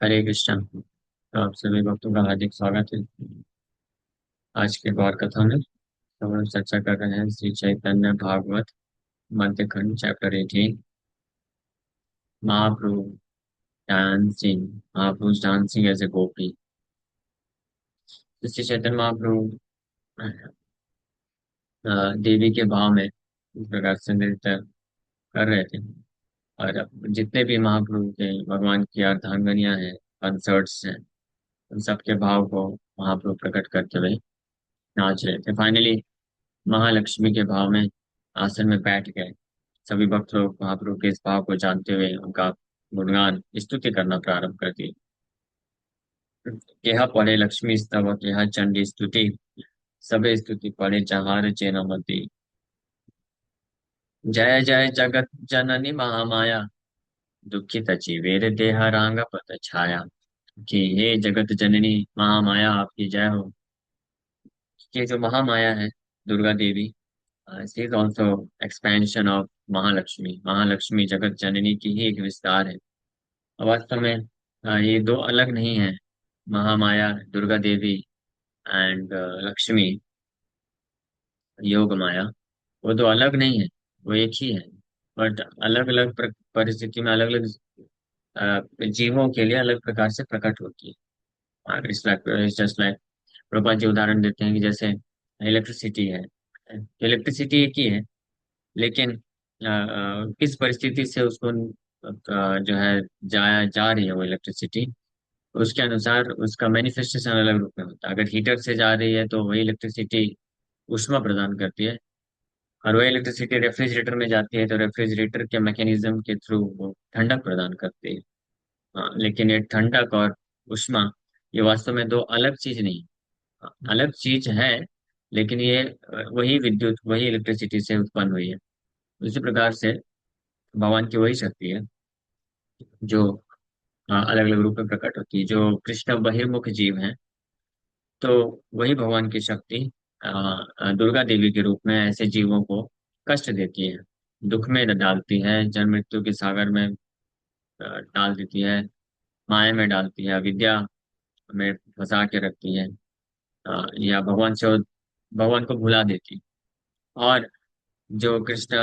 हरे कृष्णा। तो आप सभी भक्तों का हार्दिक स्वागत है। आज के गौर कथा में हम लोग चर्चा कर रहे हैं Shri Chaitanya Bhagavat Madhya Khand chapter 18। Mahaprabhu dancing, Mahaprabhu dancing as a gopi. तो श्री चैतन्य महाप्रभु देवी के भाव में इस प्रकार से नृत्य कर रहे थे। और अब जितने भी महाप्रभु के भगवान की अर्धांगनियां हैं, कंसर्ट्स हैं, उन सबके भाव को महाप्रभु प्रकट करते हुए नाच रहे थे। फाइनली महालक्ष्मी के भाव में आसन में बैठ गए। सभी भक्त लोग महाप्रभु के इस भाव को जानते हुए उनका गुणगान स्तुति करना प्रारंभ कर दिए। केहा पढ़े लक्ष्मी स्तव, केहा चंडी स्तुति, सबे स्तुति पढ़े जहार चेनमती। जय जय जगत जननी महामाया, दुखित जीवेर देहारांग पत छाया। कि हे जगत जननी महामाया, आपकी जय हो। ये जो महामाया है, Durga Devi, she is also expansion of Mahalakshmi. Mahalakshmi जगत जननी की ही एक विस्तार है। वास्तव में ये दो अलग नहीं है। महामाया दुर्गा देवी एंड लक्ष्मी योग माया, वो दो अलग नहीं है, वो एक ही है। बट अलग अलग परिस्थिति में अलग अलग जीवों के लिए अलग प्रकार से प्रकट होती है। It's just like Prabhupada ji उदाहरण देते हैं कि जैसे इलेक्ट्रिसिटी है। इलेक्ट्रिसिटी एक ही है, लेकिन किस परिस्थिति से उसको जो है जाया जा रही है वो इलेक्ट्रिसिटी, उसके अनुसार उसका मैनिफेस्टेशन अलग रूप में होता है। अगर हीटर से जा रही है तो वही इलेक्ट्रिसिटी ऊष्मा प्रदान करती है, और वही इलेक्ट्रिसिटी रेफ्रिजरेटर में जाती है तो रेफ्रिजरेटर के मैकेनिज्म के थ्रू वो ठंडक प्रदान करती है। हाँ, लेकिन ये ठंडक और ऊष्मा, ये वास्तव में दो अलग चीज नहीं। हाँ, अलग चीज है, लेकिन ये वही विद्युत, वही इलेक्ट्रिसिटी से उत्पन्न हुई है। उसी प्रकार से भगवान की वही शक्ति है जो अलग अलग रूप में प्रकट होती है। जो कृष्ण बहिर्मुख जीव हैं, तो वही भगवान की शक्ति दुर्गा देवी के रूप में ऐसे जीवों को कष्ट देती है, दुख में डालती है, जन्म मृत्यु के सागर में डाल देती है, माया में डालती है, अविद्या में फंसा के रखती है, या भगवान को भुला देती है। और जो कृष्ण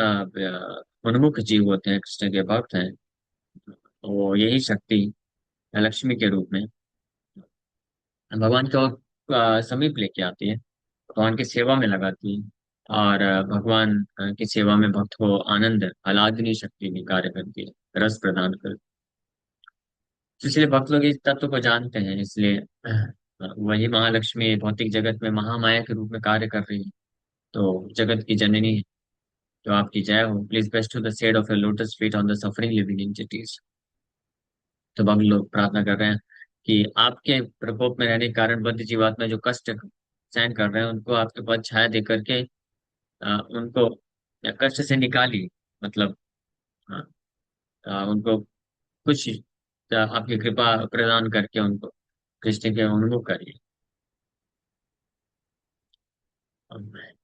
उन्मुख जीव होते हैं, कृष्ण के भक्त हैं, वो यही शक्ति लक्ष्मी के रूप में भगवान को समीप लेके आती है, भगवान की सेवा में लगाती है। और भगवान की सेवा में भक्त को आनंद आह्लादनी शक्ति भी कार्य करती है, रस प्रदान करती है। इसलिए भक्त लोग इस तत्व को जानते हैं, इसलिए वही महालक्ष्मी भौतिक जगत में महामाया के रूप में कार्य कर रही है, तो जगत की जननी है। तो आपकी जय हो। Please bestow the shade of your lotus feet on the suffering living entities. तो भक्त लोग प्रार्थना कर रहे हैं कि आपके प्रकोप में रहने के कारण बद्ध जीवात्मा जो कष्ट सहन कर रहे हैं, उनको आपके पद छाया दे करके उनको कष्ट से निकालिए। मतलब हाँ, उनको कुछ आपकी कृपा प्रदान करके उनको कृष्ण के उन्मुख करिए।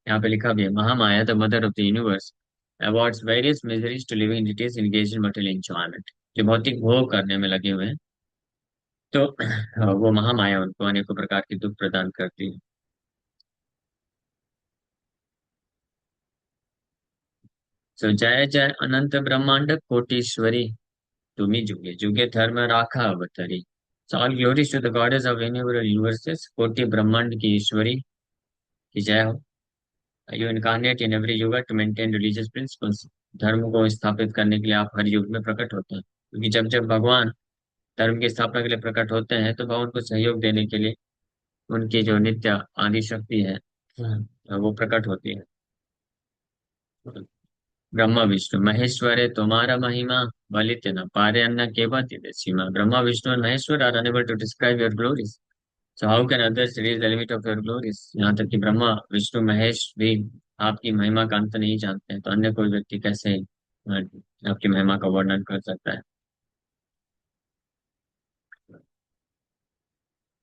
यहाँ पे लिखा भी है, Mahamaya the mother of the universe awards various miseries to living entities engaged in material enjoyment। जो भौतिक भोग करने में लगे हुए हैं, तो वो महामाया उनको अनेकों प्रकार की दुख प्रदान करती है। सो जय जय अनंत ब्रह्मांड कोटीश्वरी, तुम्ही जुगे जुगे धर्म राखा अवतरी। So all glories to the goddess of innumerable universes, कोटि ब्रह्मांड की ईश्वरी की जय हो। You incarnate in every yuga to maintain religious principles. धर्म को स्थापित करने के लिए आप हर युग में प्रकट होते हैं, क्योंकि जब जब भगवान धर्म की स्थापना के लिए प्रकट होते हैं तो भगवान को सहयोग देने के लिए उनकी जो नित्य आदि शक्ति है, वो प्रकट होती है। ब्रह्मा विष्णु महेश्वरे तुम्हारा महिमा, बलित न पारे अन्न केवल सीमा। Brahma Vishnu and Maheshwar are unable to describe your glories, so how can others reach the limit of your glories. यहाँ तक कि ब्रह्मा विष्णु महेश भी आपकी महिमा का अंत नहीं जानते हैं, तो अन्य कोई व्यक्ति कैसे आपकी महिमा का वर्णन कर सकता है।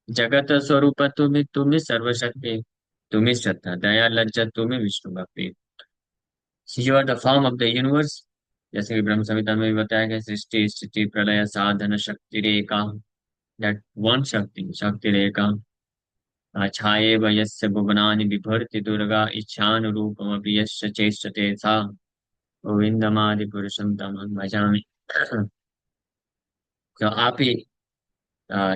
जगत स्वरूप तुम्हें सर्वशक्ति, तुम्हें श्रद्धा दया लज्जा, तुम्हें विष्णु भक्ति। You are the form of the universe. जैसे कि ब्रह्म संहिता में भी बताया गया, सृष्टि स्थिति प्रलय साधन शक्ति रेखा। दैट वन शक्ति शक्ति रेखा छाये वयस्य भुवनानि बिभर्ति दुर्गा इच्छानुरूपमपि यस्य चेष्टते सा गोविंदमादि पुरुषं तमहं भजामि। तो आप ही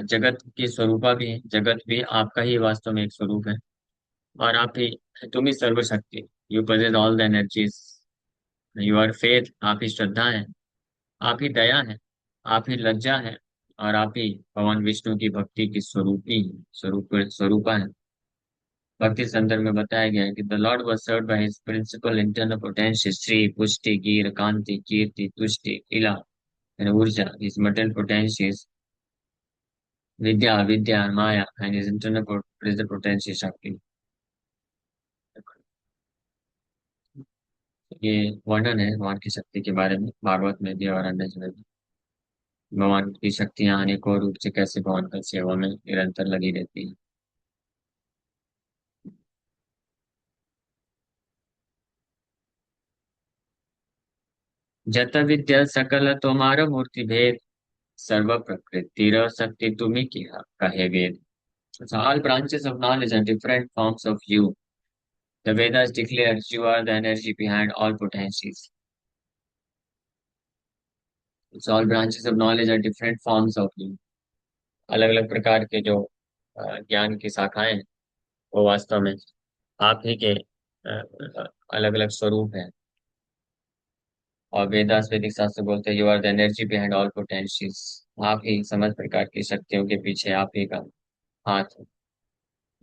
जगत की स्वरूपा भी है, जगत भी आपका ही वास्तव में एक स्वरूप है। और आप ही, तुम ही सर्वशक्ति, you possess all the energies, you are faith, आप ही श्रद्धा है, आप ही दया है, आप ही लज्जा है, और आप ही भगवान विष्णु की भक्ति की स्वरूपी स्वरूपा है। भक्ति संदर्भ में बताया गया है कि the Lord was served by his principal internal potencies Shri पुष्टि गिर कांति कीर्ति तुष्टि इला and ऊर्जा, his material potencies Vidya Vidya and Maya and his internal present potency शक्ति। ये वर्णन है भगवान की शक्ति के बारे में भागवत में भी और अन्य जगह भी। भगवान की शक्तियां अनेकों रूप से कैसे भगवान की सेवा में निरंतर लगी रहती है। जत विद्या सकल तुम्हारा मूर्ति भेद सर्व प्रकृति शक्ति तुम्ही की कहे वेद। So all branches of knowledge are different forms of you. The Vedas declare you are the energy behind all potencies. So all branches of knowledge are different forms of you. अलग अलग प्रकार के जो ज्ञान की शाखाएं हैं, वो वास्तव में आप ही के अलग अलग स्वरूप हैं। और वेदास वैदिक शास्त्र बोलते हैं you are the energy behind all potentials. आप ही समस्त प्रकार की शक्तियों के पीछे आप ही का हाथ है।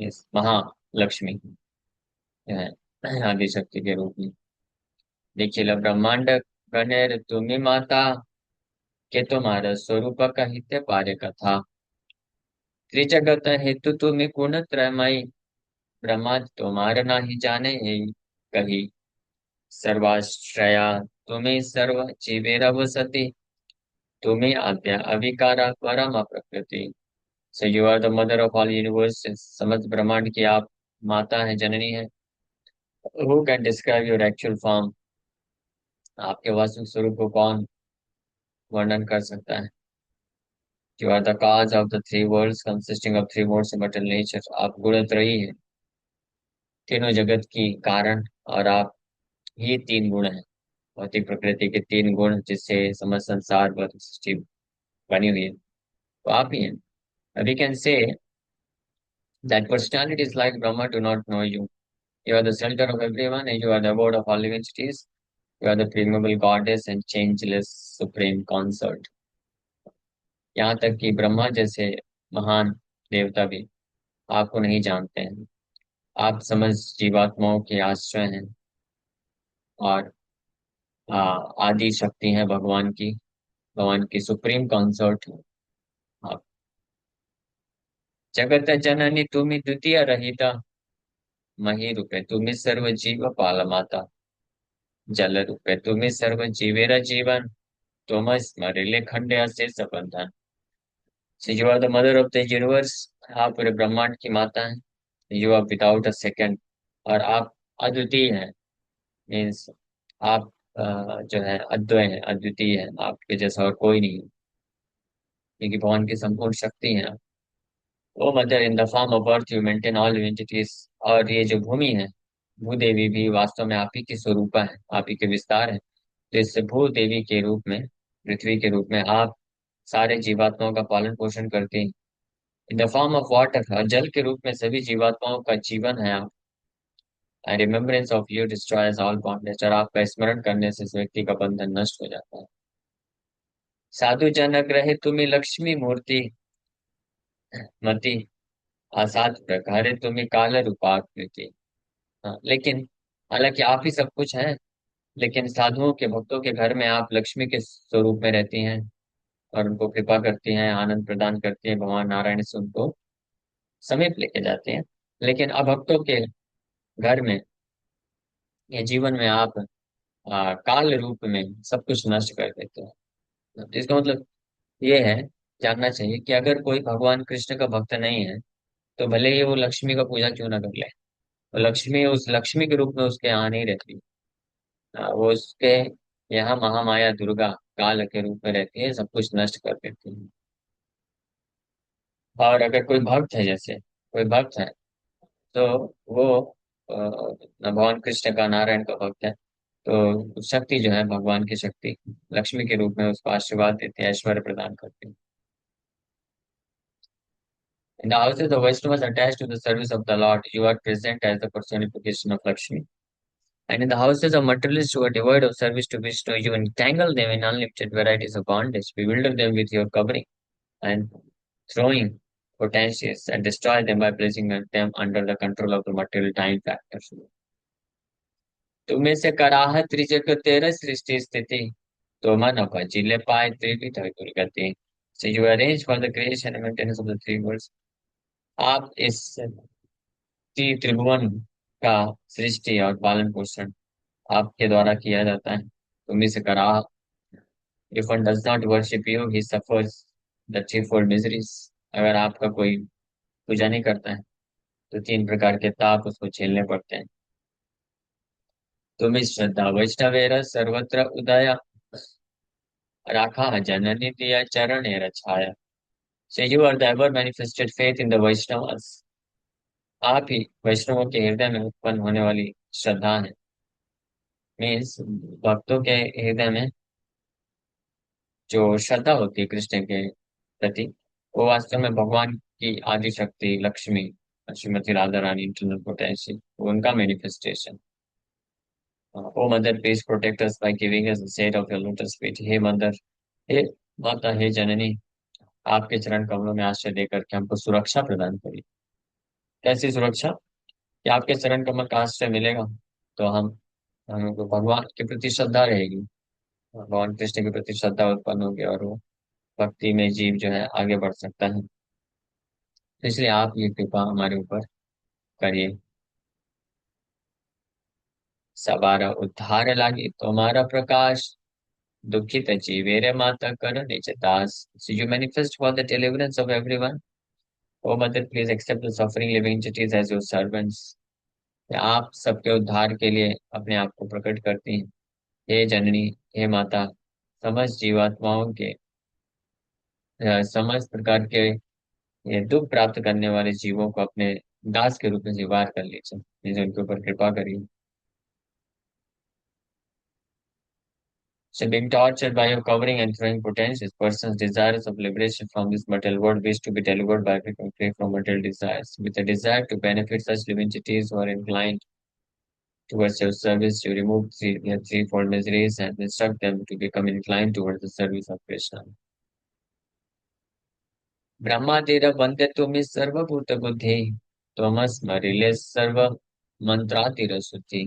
इस महालक्ष्मी है आदि शक्ति के रूप में। देखिए ब्रह्मांड गणेर तुम्ही माता के तुम्हारा स्वरूप कहिते पारे कथा। त्रिजगत हेतु तुम्ही गुण त्रयमयी ब्रह्मा तुम्हारा नाही जाने ही कही। सर्वाश्रया तुम्ही सर्व जीवेरव सती तुम्ही आद्या अविकारा परम प्रकृति। So you are the mother of all universe, समस्त ब्रह्मांड की आप माता है, जननी है। Who can describe your actual form? आपके वास्तविक स्वरूप को कौन वर्णन कर सकता है? You are the cause of the three worlds consisting of three modes of material nature. आप गुणत्रयी है, तीनों जगत की कारण, और आप ही तीन गुण हैं, भौतिक प्रकृति के तीन गुण जिससे समस्त संसार भौतिक सृष्टि बनी हुई है, तो आप ही हैं। We can say that personalities like Brahma do not know you. You are the center of everyone, and you are the abode of all living entities. You are the primeval goddess and changeless supreme consort. यहाँ तक कि ब्रह्मा जैसे महान देवता भी आपको नहीं जानते हैं। आप समस्त जीवात्माओं के आश्रय हैं, और आदि शक्ति है भगवान की, भगवान की सुप्रीम कंसर्ट। आप जगत जननी तुम्ही द्वितीय रहिता मही रूपे तुम्ही सर्व जीव पाल माता। जल रूपे तुम्ही सर्व जीवेरा जीवन तुम स्मरिले खंडे अशेष बंधन। So you are the mother of the universe, आप पूरे ब्रह्मांड की माता हैं। You are without a second, और आप अद्वितीय हैं। मीन्स आप जो है अद्वय है, अद्वितीय है, आपके जैसा और कोई नहीं है, क्योंकि भगवान की संपूर्ण शक्ति है। O mother in the form of earth you maintain all entities. और ये जो भूमि है, भूदेवी भी वास्तव में आप ही की स्वरूपा है, आप ही के विस्तार है। तो इस भूदेवी के रूप में, पृथ्वी के रूप में आप सारे जीवात्माओं का पालन पोषण करते हैं। इन द फॉर्म ऑफ वाटर, और जल के रूप में सभी जीवात्माओं का जीवन है आप। And remembrance of you destroys all bondage, और आपका स्मरण करने से इस व्यक्ति का बंधन नष्ट हो जाता है। साधु जनक रहे तुम्हें लक्ष्मी मूर्ति मति, असाध प्रकारे तुम्हें काल रूपाकृति। हाँ, लेकिन हालांकि आप ही सब कुछ हैं, लेकिन साधुओं के भक्तों के घर में आप लक्ष्मी के स्वरूप में रहती हैं, और उनको कृपा करती हैं, आनंद प्रदान करती हैं। भगवान नारायण से उनको समीप लेके जाते हैं। लेकिन अभक्तों के घर में या जीवन में आप काल रूप में सब कुछ नष्ट कर देते हैं। तो इसका मतलब ये है, जानना चाहिए कि अगर कोई भगवान कृष्ण का भक्त नहीं है, तो भले ही वो लक्ष्मी का पूजा क्यों ना कर ले, तो लक्ष्मी उस लक्ष्मी के रूप में उसके यहाँ नहीं रहती। वो उसके यहाँ महामाया दुर्गा काल के रूप में रहती है, सब कुछ नष्ट कर देती है। और अगर कोई भक्त है, जैसे कोई भक्त है, तो वो भगवान कृष्ण का, नारायण का भक्त है, तो शक्ति जो है, भगवान की शक्ति लक्ष्मी के रूप में उसको आशीर्वाद देती है, ऐश्वर्य प्रदान करती है। In the houses of Vaishnavas attached to the service of the Lord, you are present as the personification of Lakshmi. And in the houses of materialists who are devoid of service to Vishnu, you entangle them in unlimited varieties of bondage, bewilder them with your covering and throwing potentials, and destroy them by placing them under the control of the material time factors. तुम्हें से कराह त्रिजग तेरह सृष्टि स्थिति, तो मन जिले पाए त्रिविध दुर्गति. So you arrange for the creation and maintenance of the three worlds. आप इस त्रिभुवन का सृष्टि और पालन पोषण आपके द्वारा किया जाता है. तुम्ही से कराह. If one does not worship you, he suffers the threefold miseries. अगर आपका कोई पूजा नहीं करता है, तो तीन प्रकार के ताप उसको झेलने पड़ते हैं. तुम्हें श्रद्धा वैष्णवेर सर्वत्र उदया, राखा जननी दिया चरण रछाया. So you are the ever manifested faith in the Vaishnavas. आप ही वैष्णवों के हृदय में उत्पन्न होने वाली श्रद्धा है. मीन्स भक्तों के हृदय में जो श्रद्धा होती है कृष्ण के प्रति, वो वास्तव में भगवान की आदि शक्ति लक्ष्मी, श्रीमती राधा रानी, इंटरनल पोटेंशियल, उनका manifestation. O mother please protect us by giving us the shade of your lotus feet. हे मदर, हे माता, हे जननी, आपके चरण कमलों में आश्रय देकर के हमको सुरक्षा प्रदान करिए. कैसी सुरक्षा? कि आपके चरण कमल का आश्रय मिलेगा, तो हम हमको भगवान के प्रति श्रद्धा रहेगी, भगवान कृष्ण के प्रति श्रद्धा उत्पन्न होगी, और वो भक्ति में जीव जो है आगे बढ़ सकता है. तो इसलिए आप ये कृपा हमारे ऊपर करिए. सबारा उद्धार लागी तुम्हारा प्रकाश, दुखित जीवेरे माता कर निज दास. So you manifest for the deliverance of everyone. O mother, please accept the suffering living entities as your servants. आप सबके उद्धार के लिए अपने आप को प्रकट करती हैं. हे जननी, हे माता, समस्त जीवात्माओं के समस्त प्रकार के ये दुख प्राप्त करने वाले जीवों को अपने दास के रूप में स्वीकार कर लीजिए. लीजिए, उनके ऊपर कृपा करिए. So being tortured by your covering and throwing potentials, persons desirous of liberation from this material world wish to be delivered by becoming free from material desires. With a desire to benefit such living entities who are inclined towards your service, you remove their threefold miseries and instruct them to become inclined towards the service of Krishna. ब्रह्मादिर वंद्य तुम्हें सर्वभूत बुद्धि, त्वमस्मरिले सर्व मंत्रातिर शुद्धि.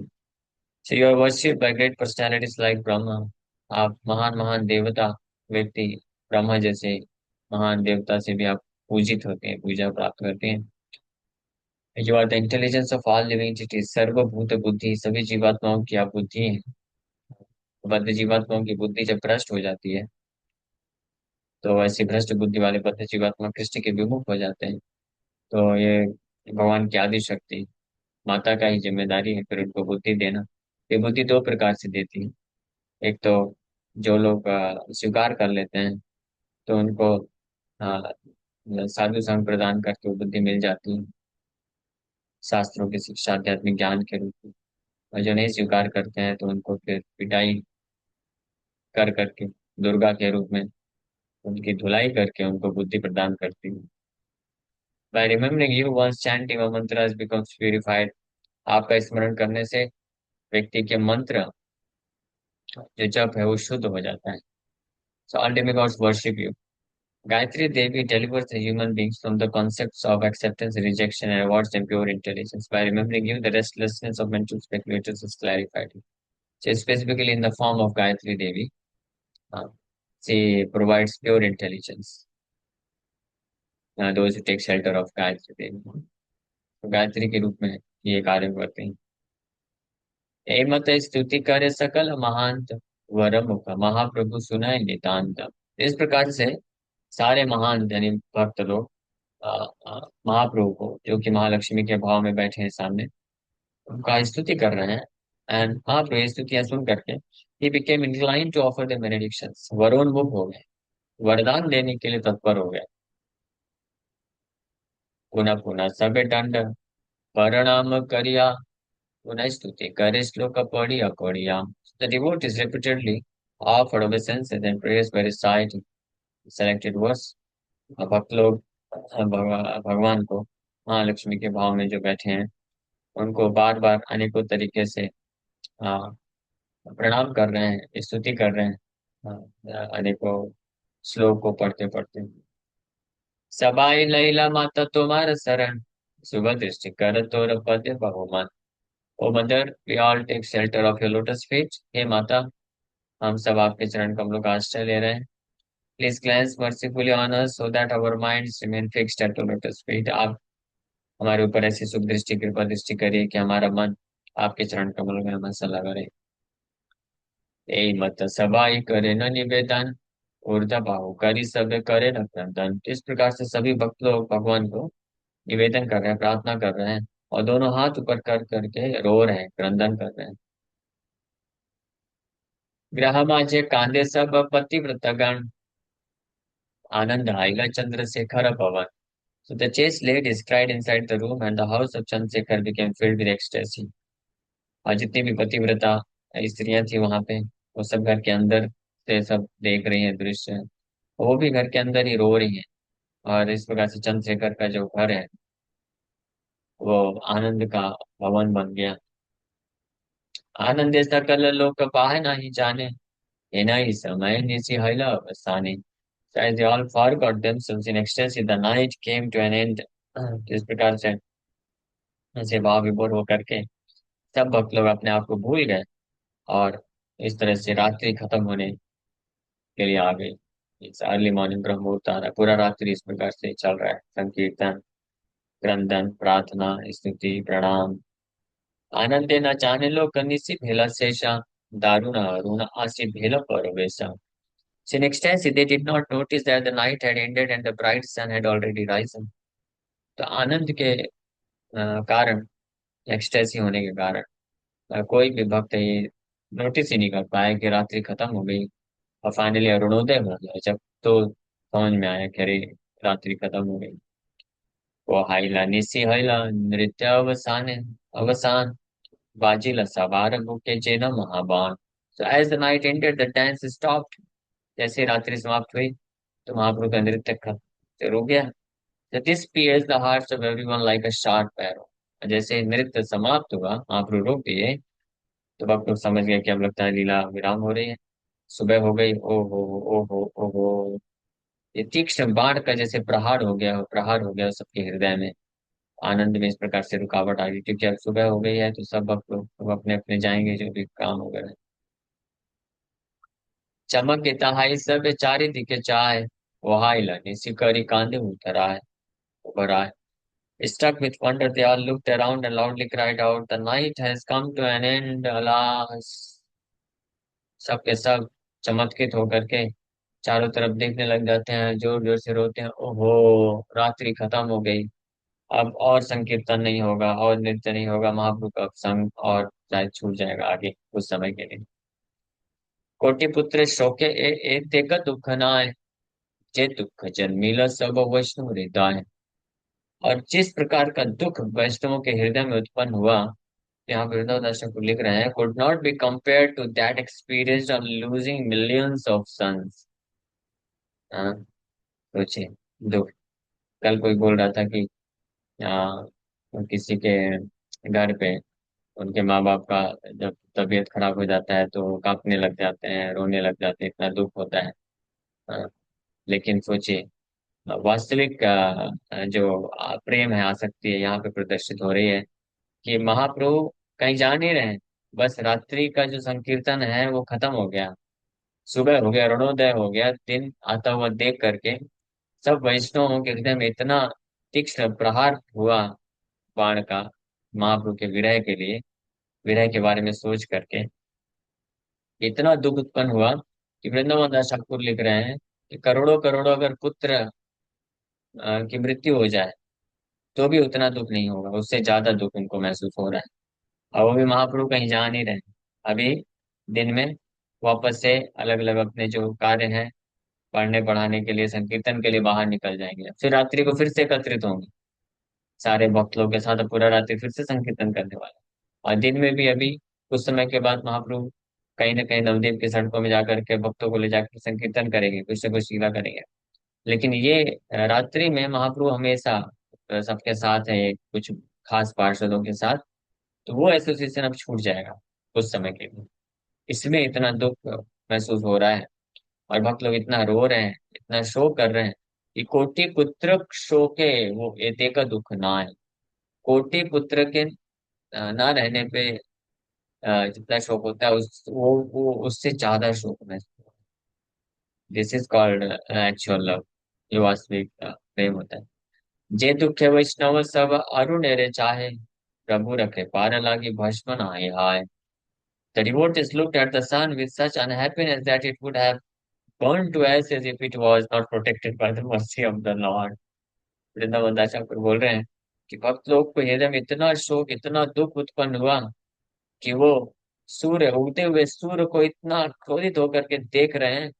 So you are worshipped by great personalities like Brahma. आप महान महान देवता व्यक्ति, ब्रह्मा जैसे महान देवता से भी आप पूजित होते हैं, पूजा प्राप्त करते हैं. You are the intelligence of all living entities. सर्वभूत बुद्धि, सभी जीवात्माओं की आप बुद्धि हैं. बद्ध जीवात्माओं की बुद्धि जब भ्रष्ट हो जाती है, तो ऐसी भ्रष्ट बुद्धि वाले बद्ध जीवात्मा कृष्ण के विमुख हो जाते हैं. तो ये भगवान की आदि शक्ति, माता का ही जिम्मेदारी है फिर उनको बुद्धि देना. ये बुद्धि दो प्रकार से देती है. एक तो जो लोग स्वीकार कर लेते हैं, तो उनको अ, साधु संग प्रदान करके वो बुद्धि मिल जाती है, शास्त्रों की शिक्षा, आध्यात्मिक ज्ञान के रूप में. और जो नहीं स्वीकार करते हैं, तो उनको फिर पिटाई कर करके, दुर्गा के रूप में उनकी धुलाई करके उनको बुद्धि प्रदान करती है. By remembering you once chanting mantra becomes purified. आपका स्मरण करने से व्यक्ति के मंत्र जो जप है वो शुद्ध हो जाता है. So all demigods worship you. Gayatri Devi delivers the human beings from the concepts of acceptance and rejection and awards them pure intelligence. By remembering you, the restlessness of mental speculators is clarified. So specifically in the form of Gayatri Devi, uh, she provides pure intelligence. Those who take shelter of Gayatri Devi. तो गायत्री के रूप में ये कार्य करते हैं. हे मत स्तुति करे सकल महांत, वर मुख महाप्रभु सुनाए नितांत. इस प्रकार से सारे महान यानी भक्त लोग अ, महाप्रभु को, जो कि महालक्ष्मी के भाव में बैठे हैं सामने, उनका स्तुति कर रहे हैं. एंड महाप्रभु ये स्तुतियां सुन करके ही became incline to offer the benedictions. वरोन्मुख हो गए, वरदान देने के लिए तत्पर हो गए. पुनः पुनः सब दंड परिणाम करिया, पुनः स्तुति करे श्लोक पढ़िया पढ़िया। The devotees repeatedly offered obeisances and prayers by reciting selected verse। भक्त लोग भगवान को, महालक्ष्मी के भाव में जो बैठे हैं, उनको बार बार अनेकों तरीके से आ, प्रणाम कर रहे हैं, स्तुति कर रहे हैं, अनेकों श्लोक को पढ़ते पढ़ते। सबाई लैला माता तुम्हार शरण, शुभ दृष्टि कर तोर पद बहुमान। O mother, we all take shelter of your lotus feet. हे माता, हम सब आपके चरण कमलों का आश्रय ले रहे हैं। Please glance mercifully on us so that our minds remain fixed at your lotus feet. आप हमारे ऊपर ऐसी शुभ दृष्टि, कृपा दृष्टि करिए कि हमारा मन आपके चरण कमलों में हमेशा लगा रहे। ए मत सबाई करे न निवेदन, ऊर्जा बाहु करी सब करे न क्रंदन। इस प्रकार से सभी भक्त लोग भगवान को निवेदन कर रहे हैं, प्रार्थना कर रहे हैं, और दोनों हाथ ऊपर कर करके रो रहे हैं, क्रंदन कर रहे हैं। ग्रह माझे कांदे सब पतिव्रतगण, आनंद आएगा चंद्रशेखर पवन। So the chaste ladies cried inside the room and the house of Chandrasekhar became filled with ecstasy। और जितनी भी पतिव्रता स्त्रियां थी वहां पे, वो सब घर के अंदर से सब देख रही हैं दृश्य, वो भी घर के अंदर ही रो रही हैं। और इस प्रकार से चंद्रशेखर का जो घर है, वो आनंद का भवन बन गया। आनंद सकल लोक पाह नहीं जाने, ये नहीं समय निशि हल अवसाने। So as they all forgot themselves in ecstasy, the night came to an end। इस प्रकार से ऐसे भाव विभोर होकर के सब भक्त लोग अपने आप को भूल गए, और इस तरह से रात्रि खत्म होने के लिए आ गई। इट्स अर्ली मॉर्निंग, ब्रह्म मुहूर्त आ रहा है, पूरा रात्रि इस प्रकार से चल रहा है, संकीर्तन, क्रंदन, प्रार्थना, स्तुति, प्रणाम। आनंदे न चाहे लो कनिसि भेला शेषा, दारुण अरुण आसी भेला परवेशा। So in ecstasy, they did not notice that the night had ended and the bright sun had already risen। तो आनंद के कारण, एक्सटेसी होने के कारण, कोई भी भक्त ये नोटिस ही नहीं कर पाया कि रात्रि खत्म हो गई, और फाइनली अरुणोदय हो गया। जब तो समझ में आया कि अरे, रात्रि खत्म हो गई। वो हाइला निसी हाइला नृत्य अवसान, अवसान बाजिला सवार बुके जेना महाबान। So as the night ended, the dance stopped। जैसे रात्रि समाप्त हुई, तो महाप्रभु का नृत्य खत्म हो गया। So this pierced the hearts of everyone like a sharp arrow। जैसे नृत्य समाप्त हुआ, महाप्रभु रोक दिए, तो भक्त लोग समझ गए कि अब लगता है लीला विराम हो रही है, सुबह हो गई। ओहो, ओहो, ओहो। ये तीक्ष्ण बाण का जैसे प्रहार हो गया सबके हृदय में। आनंद में इस प्रकार से रुकावट आ गई, क्योंकि अब सुबह हो गई है, तो सब भक्त लोग अब अपने अपने जाएंगे जो भी काम वगैरह। चमक के तहाई सब चारि दिखे चाय, वहाई लनी सिकरी कांदे उतराय, उभर आए। Struck with wonder, they all looked around and loudly cried out, "The night has come to an end, alas!" सब के सब चमत्कृत होकर के चारों तरफ देखने लग जाते हैं, जोर जोर से रोते हैं, ओहो, रात्रि खत्म हो गई। अब और संकीर्तन नहीं होगा, और नृत्य नहीं होगा, महाप्रभु का संग और शायद छूट जाएगा आगे कुछ समय के लिए। कोटि पुत्र शोके ए तेक दुख नाय, जे दुख जन्मिला सब वैष्णव हृदय। और जिस प्रकार का दुख वैष्णवों के हृदय में उत्पन्न हुआ, यहाँ पे वृंदावन दास को लिख रहे हैं, could not be compare to that experience of losing millions of sons. सोचिए, दुख। कल कोई बोल रहा था कि आ, किसी के घर पे उनके माँ बाप का जब तबीयत खराब हो जाता है तो वो कांपने लग जाते हैं, रोने लग जाते हैं, इतना दुख होता है। हाँ, लेकिन सोचिए, वास्तविक जो प्रेम है, आसक्ति है, यहाँ पे प्रदर्शित हो रही है कि महाप्रभु कहीं जा नहीं रहे हैं। बस रात्रि का जो संकीर्तन है वो खत्म हो गया, सुबह हो गया, अरुणोदय हो गया, दिन आता हुआ देख करके सब वैष्णवों के हृदय में इतना तीक्ष्ण प्रहार हुआ बाण का, महाप्रभु के विरह के लिए, विरह के बारे में सोच करके इतना दुख उत्पन्न हुआ कि वृंदावन दास ठाकुर लिख रहे हैं कि करोड़ों करोड़ों अगर पुत्र की मृत्यु हो जाए, तो भी उतना दुख नहीं होगा, उससे ज्यादा दुख उनको महसूस हो रहा है। और वो भी महाप्रभु कहीं जा नहीं रहे, अभी दिन में वापस से अलग अलग अपने जो कार्य हैं, पढ़ने पढ़ाने के लिए, संकीर्तन के लिए बाहर निकल जाएंगे, फिर रात्रि को फिर से एकत्रित होंगे। सारे भक्त लोग के साथ पूरा रात्रि फिर से संकीर्तन करने वाला है। और दिन में भी अभी कुछ समय के बाद महाप्रभु कहीं ना कहीं नवद्वीप की सड़कों में जाकर के भक्तों को ले जाकर संकीर्तन करेंगे, कुछ न कुछ लीला करेंगे। लेकिन ये रात्रि में महाप्रभु हमेशा सबके साथ है, कुछ खास पार्षदों के साथ। तो वो एसोसिएशन अब छूट जाएगा कुछ समय के लिए। इसमें इतना दुख महसूस हो रहा है, और भक्त लोग इतना रो रहे हैं, इतना शोक कर रहे हैं कि कोटि पुत्र शोके वो एते का दुख ना है। कोटि पुत्र के ना रहने पे जितना शोक होता है उस वो उससे ज्यादा शोक महसूस। This is called actual love. ये वास्तविक प्रेम होता है। जे दुख वैष्णव सब अरुण रे चाहे, प्रभु रखे पार लागी भस्म नाहि हाय। The devotees looked at the sun with such unhappiness that it would have burned to ashes if it was not protected by the mercy of the Lord. Vrindavan दास ठाकुर बोल रहे हैं कि भक्त लोग को हृदय में इतना शोक, इतना दुख उत्पन्न हुआ कि वो सूर्य, उगते हुए सूर्य को इतना क्रोधित होकर के देख रहे हैं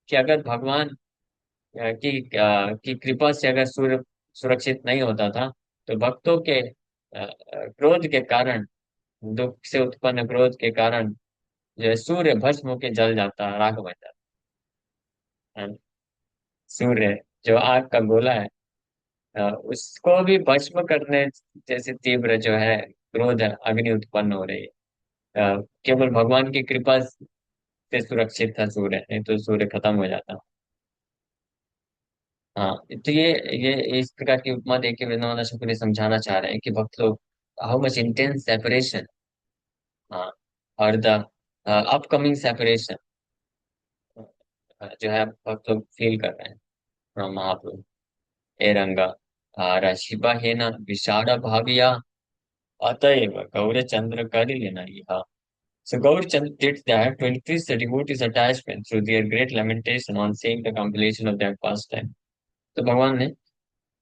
कि अगर भगवान की कृपा से अगर सूर्य सुरक्षित नहीं होता था, तो भक्तों के क्रोध के कारण, दुख से उत्पन्न क्रोध के कारण जो है सूर्य भस्म होके जल जाता, राख बन जाता है। सूर्य जो आग का गोला है, उसको भी भस्म करने जैसे तीव्र जो है क्रोध अग्नि उत्पन्न हो रही है। केवल भगवान की कृपा से सुरक्षित था सूर्य, नहीं तो सूर्य खत्म हो जाता। हाँ, तो ये इस प्रकार की उपमा देके वृंदावन दास को समझाना चाह रहे हैं कि भक्त लोग हाउ मच इंटेंस सेपरेशन, हाँ, और द अपकमिंग सेपरेशन जो है भक्त लोग फील कर रहे हैं फ्रॉम महाप्रभु। ए रंगा राशिबा है ना विषाद भाविया, अतएव गौरचंद्र कर लेना यह। So Gaurchand did that to increase the devotees' attachment through their great lamentation on seeing the completion of their pastime. तो भगवान ने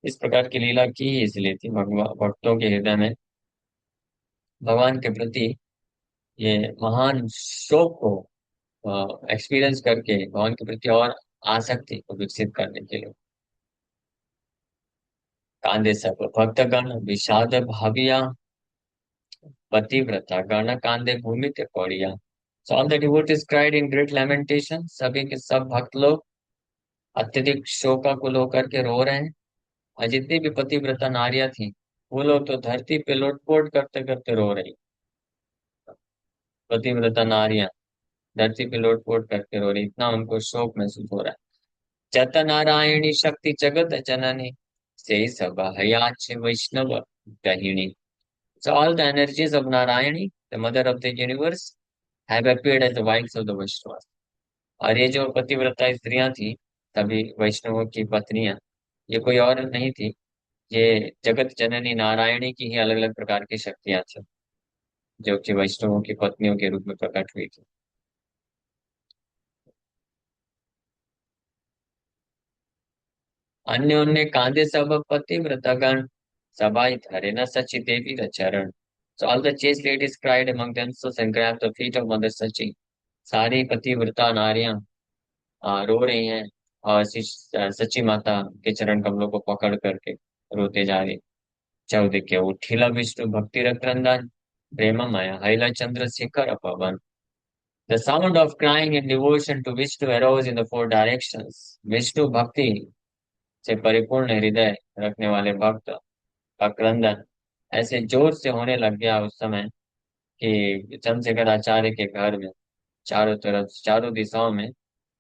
इस प्रकार की लीला की ही इसलिए थी, भगवान भक्तों के हृदय में भगवान के प्रति ये महान शोक को एक्सपीरियंस करके भगवान के प्रति और आसक्ति को विकसित करने के लिए। कांदे सब भक्तगण विषाद भाविया, पतिव्रता गण कांदे भूमि ते पड़िया। So all the devotees cried in great lamentation, सभी के सब भक्त लोग अत्यधिक शोकाकुल होकर के रो रहे हैं। और जितनी भी पतिव्रता नारियां थी, वो लोग तो धरती पे लोटपोट करते करते रो रही। पतिव्रता नारियां धरती पे लोटपोट करके रो रही, इतना उनको शोक महसूस हो रहा है। जत नारायणी शक्ति जगत जननी, से सब हयाच वैष्णव गहिणी। So all the energies of Narayani, the mother of the universe, have appeared as the wives of the Vaishnavas. और ये जो पतिव्रता स्त्रियां थी, सभी वैष्णवों की पत्नियां, ये कोई और नहीं थी, ये जगत जननी नारायणी की ही अलग अलग प्रकार की शक्तियां थी, जो कि वैष्णवों की पत्नियों के रूप में प्रकट हुई थी। अन्य उन्य कांदे सब पतिव्रतागण, सबाई धरे न सची देवी the चरण। So all the chaste ladies cried among themselves and grabbed the feet of Mother Sachi. सारी पतिव्रता नारियां रो रही हैं, और सच्ची माता के चरण कमलों को पकड़ करके रोते जा रही। चौदिके उठिला विष्णु भक्ति रक्रंदन, प्रेममय हैला चंद्र शेखर पवन। The sound of crying in devotion to Vishnu arose in the four directions. Vishnu भक्ति से परिपूर्ण हृदय रखने वाले भक्त का क्रंदन ऐसे जोर से होने लग गया उस समय कि चंद्रशेखर आचार्य के घर में चारों तरफ, चारों दिशाओं में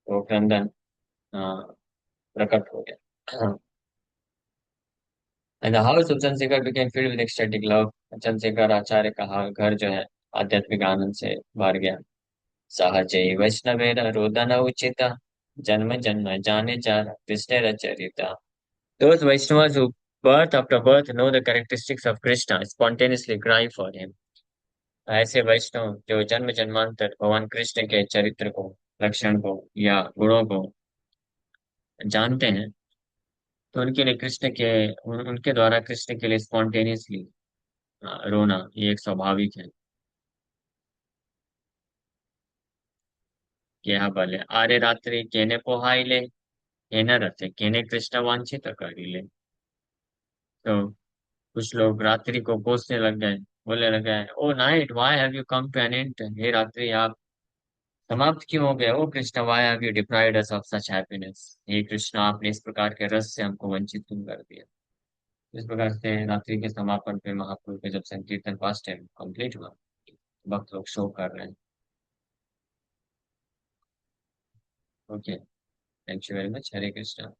वो क्रंदन प्रकट हो गया। And the house of Chandrasekhar became filled with ecstatic love. Chandrashekhar आचार्य का घर जो है आध्यात्मिक आनंद से भर गया। सहजई वैष्णवेर रोदन उचित, जन्म जन्म जाने चार Krishna रचरिता। Those Vaishnavas who birth after birth know the characteristics of Krishna spontaneously cry for him. ऐसे वैष्णव जो जन्म जन्मांतर भगवान कृष्ण के चरित्र को, लक्षण को या गुणों को जानते हैं, तो उनके लिए कृष्ण के उनके द्वारा कृष्ण के लिए स्पॉन्टेनियसली रोना ये एक स्वाभाविक है। यह बले आर्य रात्रि केने पोहाइले, हेन रथे केने कृष्ण वांछित करिले। तो कुछ लोग रात्रि को कोसने लग गए, बोलने लग गए, O night why have you come to an end, हे रात्रि आप समाप्त क्यों हो गए, O Krishna why have you deprived us of such happiness, हे कृष्ण आपने इस प्रकार के रस से हमको वंचित क्यों कर दिया। इस प्रकार से रात्रि के समापन पे महाप्रभु के जब संकीर्तन फास्ट टाइम कंप्लीट हुआ, भक्त लोग शो कर रहे हैं। Okay, thank you very much, Hare Krishna.